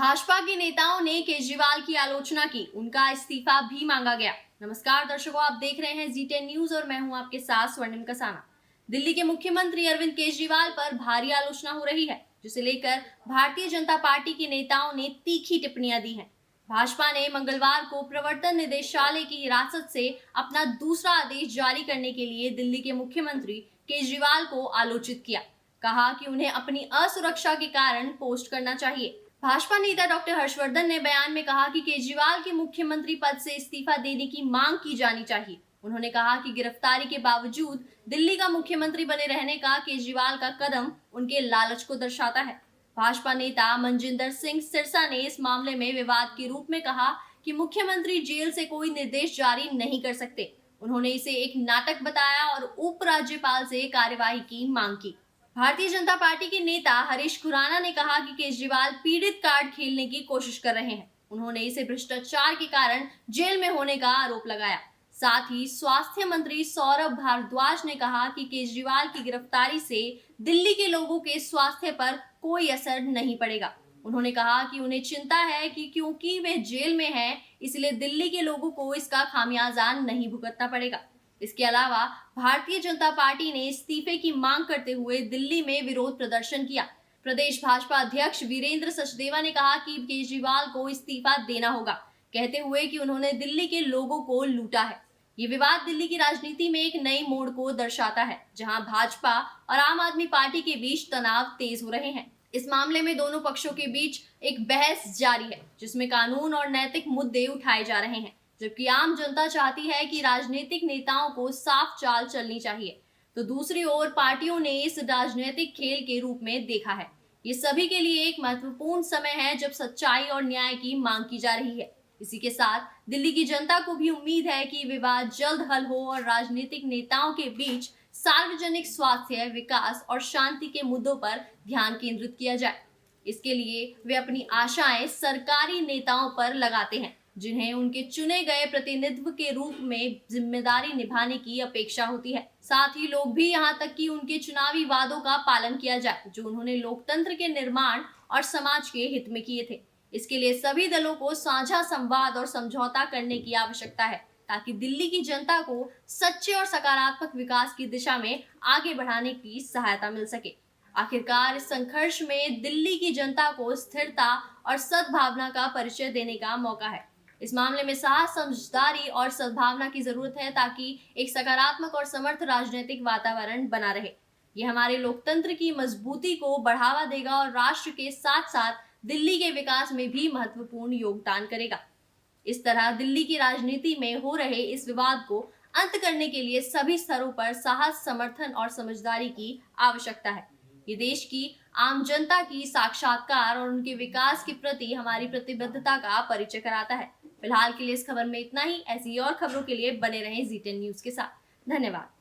भाजपा के नेताओं ने केजरीवाल की आलोचना की, उनका इस्तीफा भी मांगा गया। नमस्कार दर्शकों, आप देख रहे हैं जी10 न्यूज और मैं हूं आपके साथ स्वर्णिम कसाना। दिल्ली के मुख्यमंत्री अरविंद केजरीवाल पर भारी आलोचना हो रही है, जिसे लेकर भारतीय जनता पार्टी के नेताओं ने तीखी टिप्पणियां दी हैं। भाजपा ने मंगलवार को प्रवर्तन निदेशालय की हिरासत से अपना दूसरा आदेश जारी करने के लिए दिल्ली के मुख्यमंत्री केजरीवाल को आलोचित किया। कहा कि उन्हें अपनी असुरक्षा के कारण पोस्ट करना चाहिए। भाजपा नेता डॉक्टर हर्षवर्धन ने बयान में कहा कि केजरीवाल के मुख्यमंत्री पद से इस्तीफा देने की मांग की जानी चाहिए। उन्होंने कहा कि गिरफ्तारी के बावजूद दिल्ली का मुख्यमंत्री बने रहने का केजरीवाल का कदम उनके लालच को दर्शाता है। भाजपा नेता मनजिंदर सिंह सिरसा ने इस मामले में विवाद के रूप में कहा कि मुख्यमंत्री जेल से कोई निर्देश जारी नहीं कर सकते। उन्होंने इसे एक नाटक बताया और उपराज्यपाल से कार्यवाही की मांग की। भारतीय जनता पार्टी के नेता हरीश खुराना ने कहा कि केजरीवाल पीड़ित कार्ड खेलने की कोशिश कर रहे हैं। उन्होंने इसे भ्रष्टाचार के कारण जेल में होने का आरोप लगाया। साथ ही स्वास्थ्य मंत्री सौरभ भारद्वाज ने कहा कि केजरीवाल की गिरफ्तारी से दिल्ली के लोगों के स्वास्थ्य पर कोई असर नहीं पड़ेगा। उन्होंने कहा कि उन्हें चिंता है कि क्योंकि वे जेल में हैं, इसलिए दिल्ली के लोगों को इसका खामियाजा नहीं भुगतना पड़ेगा। इसके अलावा भारतीय जनता पार्टी ने इस्तीफे की मांग करते हुए दिल्ली में विरोध प्रदर्शन किया। प्रदेश भाजपा अध्यक्ष वीरेंद्र सचदेवा ने कहा कि केजरीवाल को इस्तीफा देना होगा, कहते हुए कि उन्होंने दिल्ली के लोगों को लूटा है। ये विवाद दिल्ली की राजनीति में एक नई मोड़ को दर्शाता है, जहां भाजपा और आम आदमी पार्टी के बीच तनाव तेज हो रहे हैं। इस मामले में दोनों पक्षों के बीच एक बहस जारी है, जिसमें कानून और नैतिक मुद्दे उठाए जा रहे हैं। जबकि आम जनता चाहती है कि राजनीतिक नेताओं को साफ चाल चलनी चाहिए, तो दूसरी ओर पार्टियों ने इस राजनीतिक खेल के रूप में देखा है। ये सभी के लिए एक महत्वपूर्ण समय है जब सच्चाई और न्याय की मांग की जा रही है। इसी के साथ दिल्ली की जनता को भी उम्मीद है कि विवाद जल्द हल हो और राजनीतिक नेताओं के बीच सार्वजनिक स्वास्थ्य, विकास और शांति के मुद्दों पर ध्यान केंद्रित किया जाए। इसके लिए वे अपनी आशाएं सरकारी नेताओं पर लगाते हैं, जिन्हें उनके चुने गए प्रतिनिधित्व के रूप में जिम्मेदारी निभाने की अपेक्षा होती है। साथ ही लोग भी यहाँ तक कि उनके चुनावी वादों का पालन किया जाए, जो उन्होंने लोकतंत्र के निर्माण और समाज के हित में किए थे। इसके लिए सभी दलों को साझा संवाद और समझौता करने की आवश्यकता है, ताकि दिल्ली की जनता को सच्चे और सकारात्मक विकास की दिशा में आगे बढ़ाने की सहायता मिल सके। आखिरकार इस संघर्ष में दिल्ली की जनता को स्थिरता और सद्भावना का परिचय देने का मौका है। इस मामले में साहस, समझदारी और सद्भावना की जरूरत है, ताकि एक सकारात्मक और समर्थ राजनीतिक वातावरण बना रहे। ये हमारे लोकतंत्र की मजबूती को बढ़ावा देगा और राष्ट्र के साथ साथ दिल्ली के विकास में भी महत्वपूर्ण योगदान करेगा। इस तरह दिल्ली की राजनीति में हो रहे इस विवाद को अंत करने के लिए सभी स्तरों पर साहस, समर्थन और समझदारी की आवश्यकता है। ये देश की आम जनता की साक्षात्कार और उनके विकास के प्रति हमारी प्रतिबद्धता का परिचय कराता है। फिलहाल के लिए इस खबर में इतना ही। ऐसी और खबरों के लिए बने रहें जी10 न्यूज के साथ। धन्यवाद।